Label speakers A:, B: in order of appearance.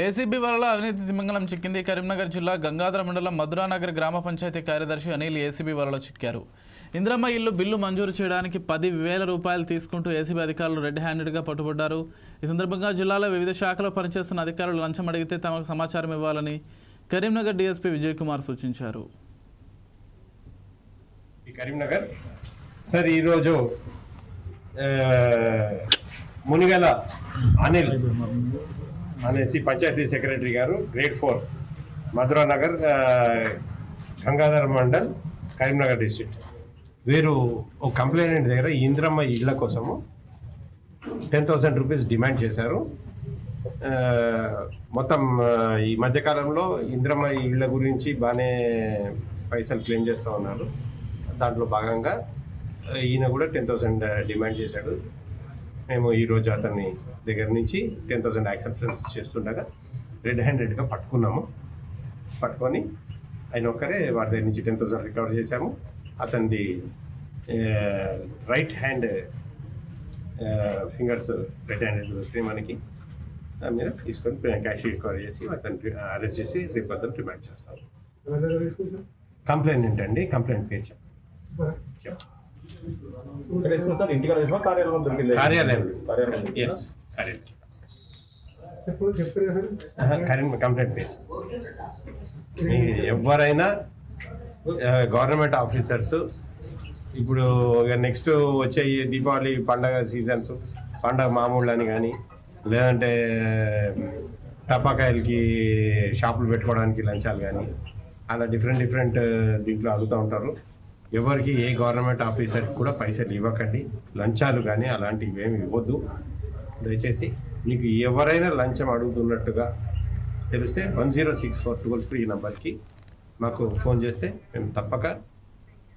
A: ACB వల్ల అవినీతి తిమింగలం చిక్కింది. కరీంనగర్ జిల్లా గంగాధర మండలం మధురానగర్ గ్రామ పంచాయతీ కార్యదర్శి అనిల్ ఏసీబీ వలలో చిక్కారు. ఇంద్రమ్మ ఇల్లు బిల్లు మంజూరు చేయడానికి 10,000 రూపాయలు తీసుకుంటూ ఏసీబీ అధికారులు రెడ్ హ్యాండెడ్గా పట్టుబడ్డారు. ఈ సందర్భంగా జిల్లాలో వివిధ శాఖలో పనిచేస్తున్న అధికారులు లంచం అడిగితే తమకు సమాచారం ఇవ్వాలని కరీంనగర్ డీఎస్పీ విజయ్ కుమార్ సూచించారు.
B: కరీంనగర్ సార్ ఈరోజు మునిగల అనిల్ అనేసి పంచాయతీ సెక్రటరీ గారు గ్రేడ్ 4 మధురానగర్ గంగాధర మండల్ కరీంనగర్ డిస్ట్రిక్ట్ వీరు ఒక కంప్లైంట్ దగ్గర ఇంద్రమ్మ ఇళ్ల కోసము 10,000 రూపీస్ డిమాండ్ చేశారు. మొత్తం ఈ మధ్యకాలంలో ఇంద్రమ్మ ఇళ్ల గురించి బాగానే పైసలు క్లెయిమ్ చేస్తూ ఉన్నారు. దాంట్లో భాగంగా ఈయన కూడా 10,000 డిమాండ్ చేశాడు. మేము ఈరోజు అతన్ని దగ్గర నుంచి 10,000 యాక్సెప్టెన్స్ చేస్తుండగా రెడ్ హ్యాండెడ్గా పట్టుకొని ఆయన ఒక్కరే వారి దగ్గర నుంచి 10,000 రికవర్ చేశాము. అతనిది right hand fingers red handed వస్తే మనకి దాని మీద తీసుకొని క్యాష్ రికవర్ చేసి అతన్ని అరెస్ట్ చేసి రేపు అతను రిమాండ్ చేస్తాము. కంప్లైంట్ ఏంటండి? కంప్లైంట్ పేరు కంప్లైంట్ పేజ్. ఎవరైనా గవర్నమెంట్ ఆఫీసర్స్ ఇప్పుడు నెక్స్ట్ వచ్చే దీపావళి పండగ సీజన్స్ పండగ మామూళ్ళు అని కానీ లేదంటే టపాకాయలకి షాపులు పెట్టుకోవడానికి లంచాలు కానీ అలా డిఫరెంట్ దీంట్లో అడుగుతూ ఉంటారు. ఎవరికి ఏ గవర్నమెంట్ ఆఫీసర్కి కూడా పైసలు ఇవ్వకండి, లంచాలు కానీ అలాంటివి ఏమి ఇవ్వద్దు. దయచేసి మీకు ఎవరైనా లంచం అడుగుతున్నట్టుగా తెలిస్తే 1064 టోల్ ఫ్రీ నెంబర్కి మాకు ఫోన్ చేస్తే మేము తప్పక